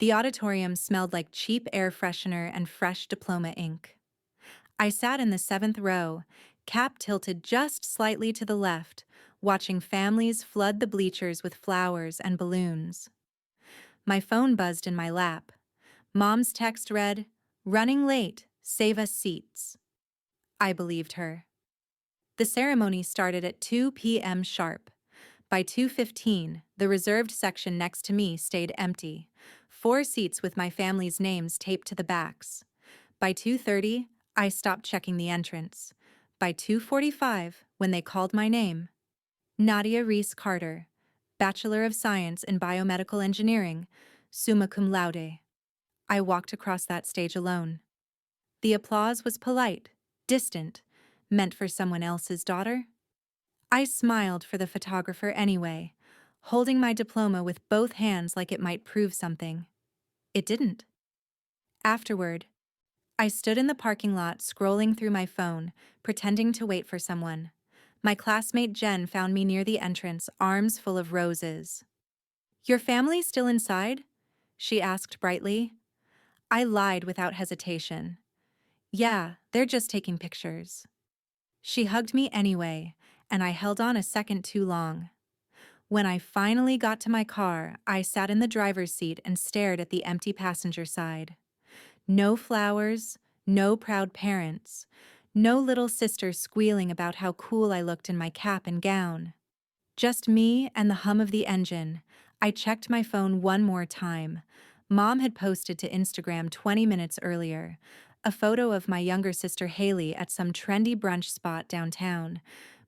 The auditorium smelled like cheap air freshener and fresh diploma ink. I sat in the seventh row, cap tilted just slightly to the left, watching families flood the bleachers with flowers and balloons. My phone buzzed in my lap. Mom's text read, "Running late, save us seats." I believed her. The ceremony started at 2 p.m. sharp. By 2:15, the reserved section next to me stayed empty, 4 seats with my family's names taped to the backs. By 2:30, I stopped checking the entrance. By 2:45, when they called my name, Nadia Reese Carter, Bachelor of Science in Biomedical Engineering, summa cum laude. I walked across that stage alone. The applause was polite, distant, meant for someone else's daughter. I smiled for the photographer anyway, holding my diploma with both hands like it might prove something. It didn't. Afterward, I stood in the parking lot scrolling through my phone, pretending to wait for someone. My classmate Jen found me near the entrance, arms full of roses. "Your family still inside?" she asked brightly. I lied without hesitation. "Yeah, they're just taking pictures." She hugged me anyway, and I held on a second too long. When I finally got to my car, I sat in the driver's seat and stared at the empty passenger side. No flowers, no proud parents, no little sister squealing about how cool I looked in my cap and gown. Just me and the hum of the engine. I checked my phone one more time. Mom had posted to Instagram 20 minutes earlier, a photo of my younger sister Hailey at some trendy brunch spot downtown,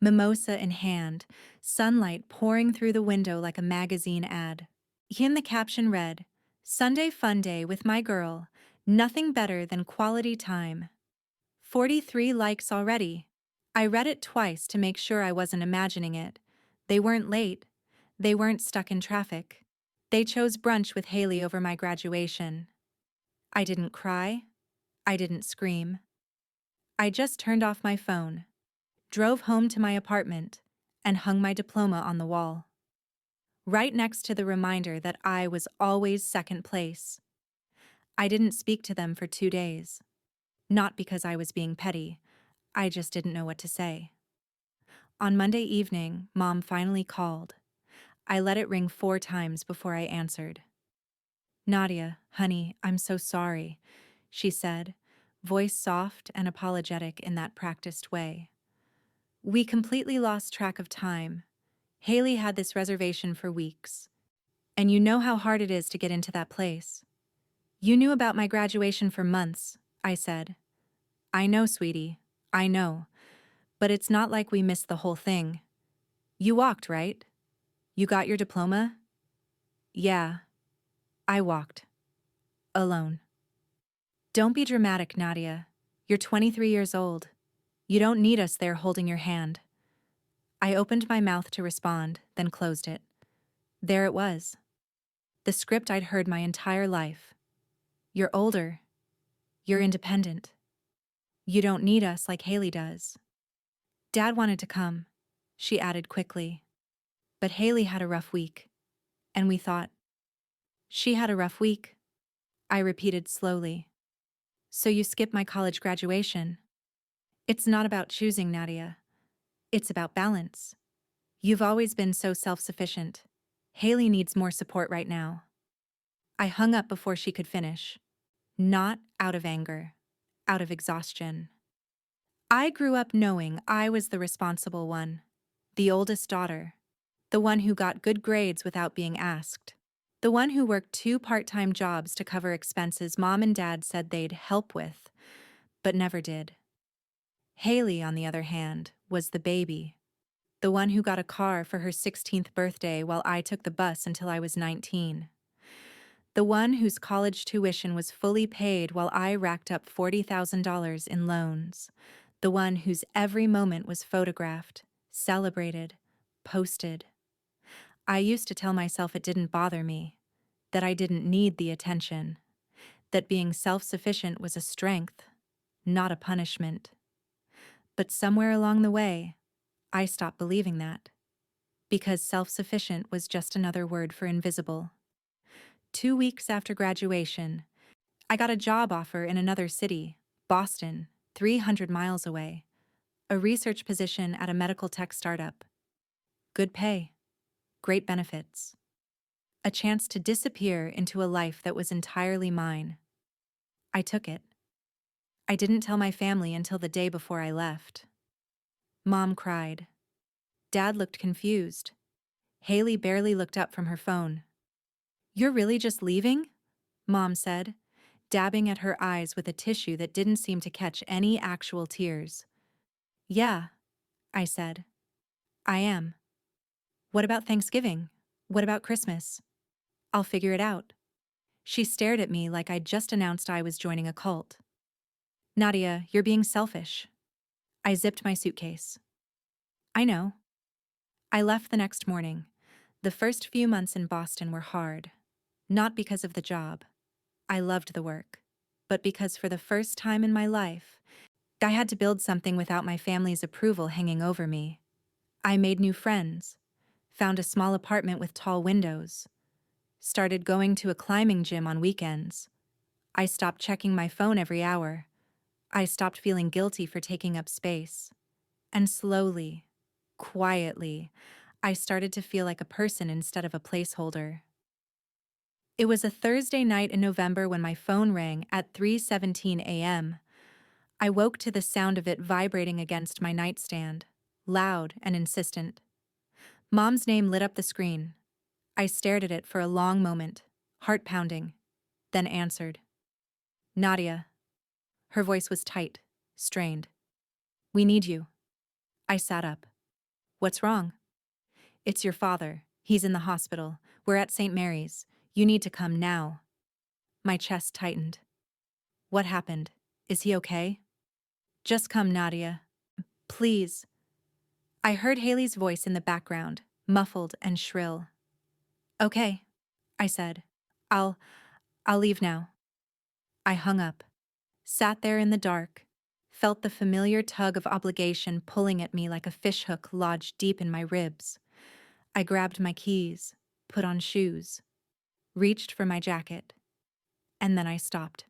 mimosa in hand, sunlight pouring through the window like a magazine ad. In the caption read, "Sunday fun day with my girl, nothing better than quality time." 43 likes already. I read it twice to make sure I wasn't imagining it. They weren't late. They weren't stuck in traffic. They chose brunch with Hailey over my graduation. I didn't cry. I didn't scream. I just turned off my phone, drove home to my apartment, and hung my diploma on the wall, right next to the reminder that I was always second place. I didn't speak to them for 2 days. Not because I was being petty. I just didn't know what to say. On Monday evening, Mom finally called. I let it ring 4 times before I answered. "Nadia, honey, I'm so sorry," she said, voice soft and apologetic in that practiced way. "We completely lost track of time. Hailey had this reservation for weeks. And you know how hard it is to get into that place." "You knew about my graduation for months," I said. "I know, sweetie, I know. But it's not like we missed the whole thing. You walked, right? You got your diploma?" "Yeah, I walked. Alone." "Don't be dramatic, Nadia. You're 23 years old. You don't need us there holding your hand." I opened my mouth to respond, then closed it. There it was. The script I'd heard my entire life. "You're older. You're independent. You don't need us like Hailey does." "Dad wanted to come," she added quickly. "But Hailey had a rough week. And we thought." "She had a rough week," I repeated slowly. "So you skipped my college graduation." "It's not about choosing, Nadia. It's about balance. You've always been so self-sufficient. Hailey needs more support right now." I hung up before she could finish. Not out of anger, out of exhaustion. I grew up knowing I was the responsible one, the oldest daughter, the one who got good grades without being asked, the one who worked 2 part-time jobs to cover expenses Mom and Dad said they'd help with, but never did. Hailey, on the other hand, was the baby, the one who got a car for her 16th birthday while I took the bus until I was 19. The one whose college tuition was fully paid while I racked up $40,000 in loans. The one whose every moment was photographed, celebrated, posted. I used to tell myself it didn't bother me, that I didn't need the attention, that being self-sufficient was a strength, not a punishment. But somewhere along the way, I stopped believing that, because self-sufficient was just another word for invisible. 2 weeks after graduation, I got a job offer in another city, Boston, 300 miles away. A research position at a medical tech startup. Good pay. Great benefits. A chance to disappear into a life that was entirely mine. I took it. I didn't tell my family until the day before I left. Mom cried. Dad looked confused. Hailey barely looked up from her phone. "You're really just leaving?" Mom said, dabbing at her eyes with a tissue that didn't seem to catch any actual tears. "Yeah," I said. "I am." "What about Thanksgiving? What about Christmas?" "I'll figure it out." She stared at me like I'd just announced I was joining a cult. "Nadia, you're being selfish." I zipped my suitcase. "I know." I left the next morning. The first few months in Boston were hard. Not because of the job. I loved the work. But because for the first time in my life, I had to build something without my family's approval hanging over me. I made new friends. Found a small apartment with tall windows. Started going to a climbing gym on weekends. I stopped checking my phone every hour. I stopped feeling guilty for taking up space. And slowly, quietly, I started to feel like a person instead of a placeholder. It was a Thursday night in November when my phone rang at 3:17 a.m. I woke to the sound of it vibrating against my nightstand, loud and insistent. Mom's name lit up the screen. I stared at it for a long moment, heart pounding, then answered. "Nadia." Her voice was tight, strained. "We need you." I sat up. "What's wrong?" "It's your father. He's in the hospital. We're at St. Mary's. You need to come now." My chest tightened. "What happened? Is he okay?" "Just come, Nadia. Please." I heard Hailey's voice in the background, muffled and shrill. "Okay," I said. I'll leave now." I hung up, sat there in the dark, felt the familiar tug of obligation pulling at me like a fishhook lodged deep in my ribs. I grabbed my keys, put on shoes, reached for my jacket, and then I stopped.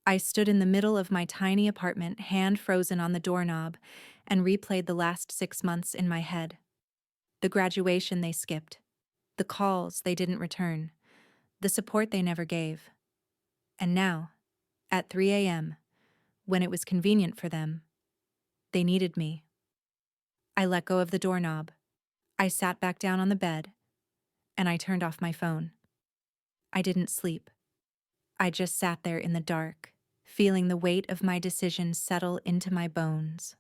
I stood in the middle of my tiny apartment, hand frozen on the doorknob, and replayed the last 6 months in my head. The graduation they skipped, the calls they didn't return, the support they never gave. And now, at 3 a.m., when it was convenient for them, they needed me. I let go of the doorknob. I sat back down on the bed, and I turned off my phone. I didn't sleep. I just sat there in the dark, feeling the weight of my decision settle into my bones.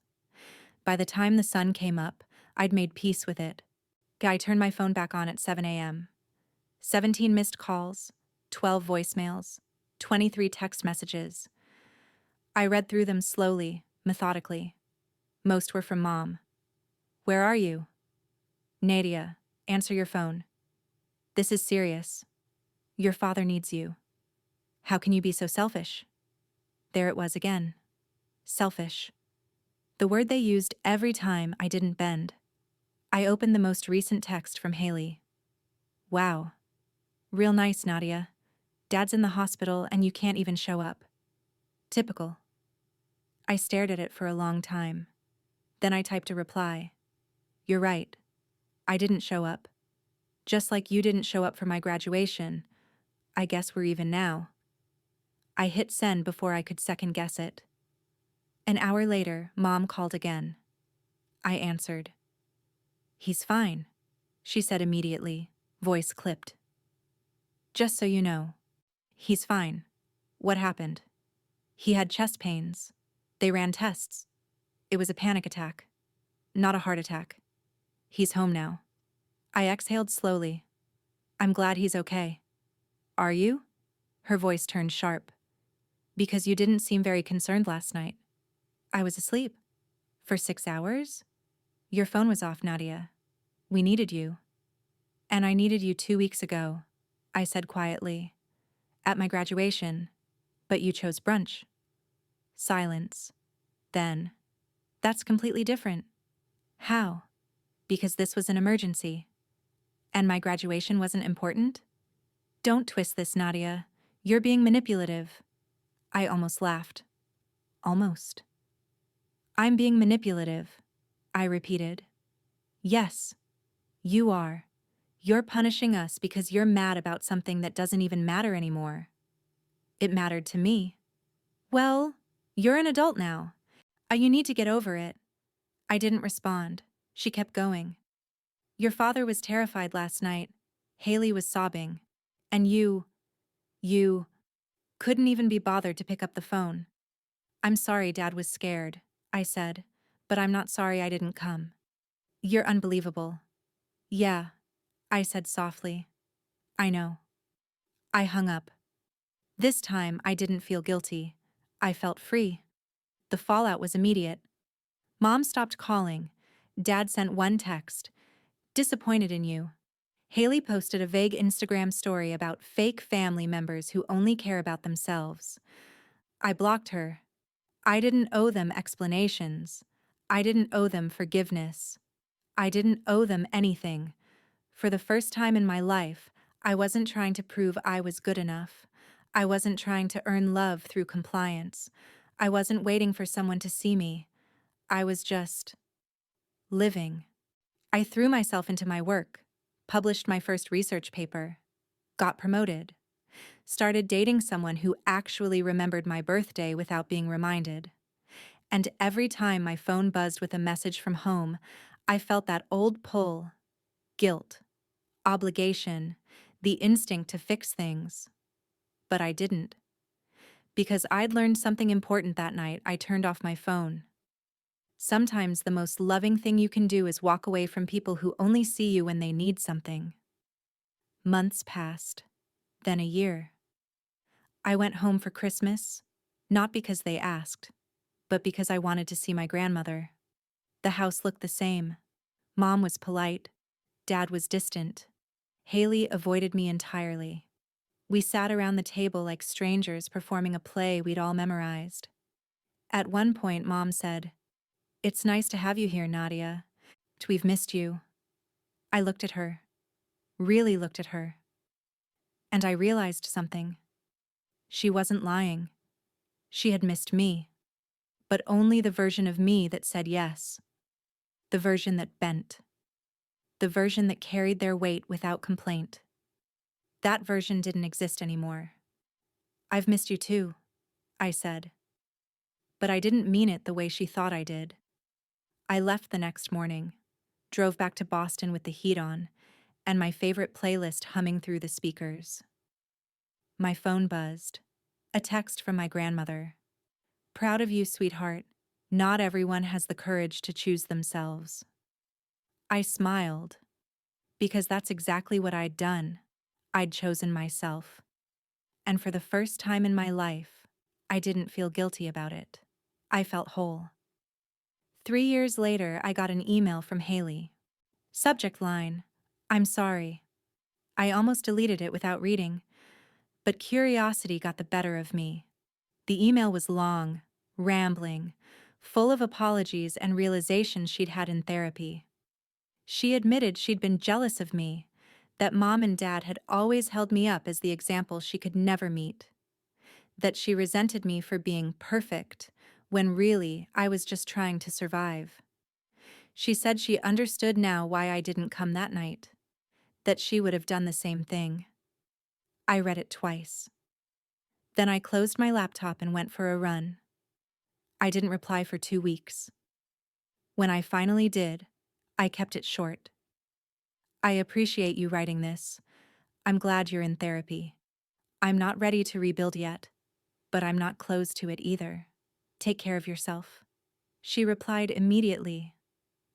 By the time the sun came up, I'd made peace with it. I turned my phone back on at 7 a.m. 17 missed calls, 12 voicemails, 23 text messages. I read through them slowly, methodically. Most were from Mom. "Where are you?" "Nadia, answer your phone. This is serious. Your father needs you. How can you be so selfish?" There it was again. Selfish. The word they used every time I didn't bend. I opened the most recent text from Hailey. "Wow. Real nice, Nadia. Dad's in the hospital and you can't even show up. Typical." I stared at it for a long time. Then I typed a reply. "You're right. I didn't show up. Just like you didn't show up for my graduation. I guess we're even now." I hit send before I could second guess it. An hour later, Mom called again. I answered. "He's fine," she said immediately, voice clipped. "Just so you know, he's fine. What happened?" "He had chest pains. They ran tests. It was a panic attack. Not a heart attack. He's home now." I exhaled slowly. "I'm glad he's okay." "Are you?" Her voice turned sharp. "Because you didn't seem very concerned last night." "I was asleep." "For 6 hours?" "Your phone was off, Nadia. We needed you." "And I needed you 2 weeks ago," I said quietly. "At my graduation. But you chose brunch." Silence. Then, "That's completely different." "How?" "Because this was an emergency." "And my graduation wasn't important?" Don't twist this, Nadia. You're being manipulative. I almost laughed. Almost. I'm being manipulative, I repeated. Yes, you are. You're punishing us because you're mad about something that doesn't even matter anymore. It mattered to me. Well, you're an adult now. You need to get over it. I didn't respond. She kept going. Your father was terrified last night. Hailey was sobbing. And you couldn't even be bothered to pick up the phone. I'm sorry Dad was scared, I said, but I'm not sorry I didn't come. You're unbelievable. Yeah, I said softly. I know. I hung up. This time I didn't feel guilty. I felt free. The fallout was immediate. Mom stopped calling. Dad sent one text. Disappointed in you. Hailey posted a vague Instagram story about fake family members who only care about themselves. I blocked her. I didn't owe them explanations. I didn't owe them forgiveness. I didn't owe them anything. For the first time in my life, I wasn't trying to prove I was good enough. I wasn't trying to earn love through compliance. I wasn't waiting for someone to see me. I was just living. I threw myself into my work, published my first research paper, got promoted, started dating someone who actually remembered my birthday without being reminded. And every time my phone buzzed with a message from home, I felt that old pull, guilt, obligation, the instinct to fix things. But I didn't. Because I'd learned something important that night, I turned off my phone. Sometimes the most loving thing you can do is walk away from people who only see you when they need something. Months passed, then a year. I went home for Christmas, not because they asked, but because I wanted to see my grandmother. The house looked the same. Mom was polite. Dad was distant. Hailey avoided me entirely. We sat around the table like strangers performing a play we'd all memorized. At one point, Mom said, "It's nice to have you here, Nadia. We've missed you." I looked at her, really looked at her. And I realized something. She wasn't lying. She had missed me. But only the version of me that said yes. The version that bent. The version that carried their weight without complaint. That version didn't exist anymore. "I've missed you too," I said. But I didn't mean it the way she thought I did. I left the next morning, drove back to Boston with the heat on, and my favorite playlist humming through the speakers. My phone buzzed. A text from my grandmother. "Proud of you, sweetheart. Not everyone has the courage to choose themselves." I smiled, because that's exactly what I'd done. I'd chosen myself. And for the first time in my life, I didn't feel guilty about it. I felt whole. 3 years later, I got an email from Hailey. Subject line, "I'm sorry." I almost deleted it without reading, but curiosity got the better of me. The email was long, rambling, full of apologies and realizations she'd had in therapy. She admitted she'd been jealous of me, that Mom and Dad had always held me up as the example she could never meet, that she resented me for being perfect, when really I was just trying to survive. She said she understood now why I didn't come that night, that she would have done the same thing. I read it twice. Then I closed my laptop and went for a run. I didn't reply for 2 weeks. When I finally did, I kept it short. "I appreciate you writing this. I'm glad you're in therapy. I'm not ready to rebuild yet, but I'm not close to it either. Take care of yourself." She replied immediately,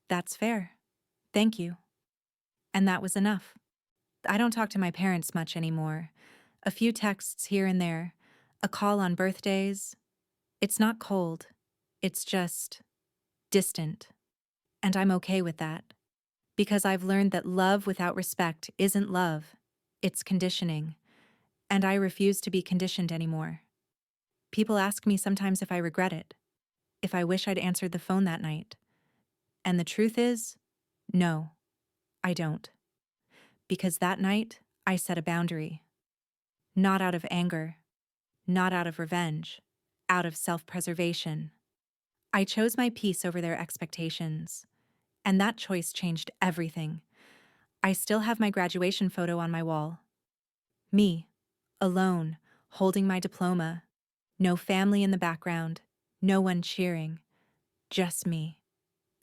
"That's fair. Thank you." And that was enough. I don't talk to my parents much anymore. A few texts here and there, a call on birthdays. It's not cold. It's just distant. And I'm okay with that. Because I've learned that love without respect isn't love. It's conditioning. And I refuse to be conditioned anymore. People ask me sometimes if I regret it, if I wish I'd answered the phone that night. And the truth is, no, I don't. Because that night, I set a boundary. Not out of anger, not out of revenge, out of self-preservation. I chose my peace over their expectations, and that choice changed everything. I still have my graduation photo on my wall. Me, alone, holding my diploma. No family in the background, no one cheering, just me.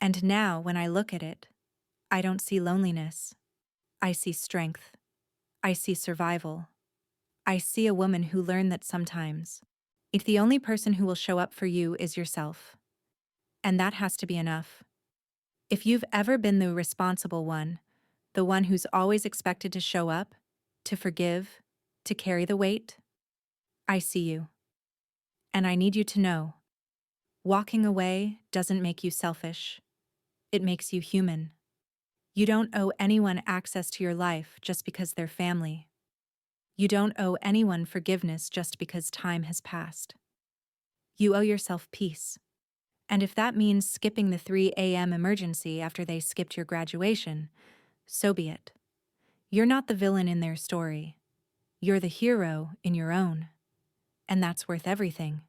And now, when I look at it, I don't see loneliness. I see strength. I see survival. I see a woman who learned that sometimes, if the only person who will show up for you is yourself. And that has to be enough. If you've ever been the responsible one, the one who's always expected to show up, to forgive, to carry the weight, I see you. And I need you to know, walking away doesn't make you selfish. It makes you human. You don't owe anyone access to your life just because they're family. You don't owe anyone forgiveness just because time has passed. You owe yourself peace. And if that means skipping the 3 a.m. emergency after they skipped your graduation, so be it. You're not the villain in their story. You're the hero in your own. And that's worth everything.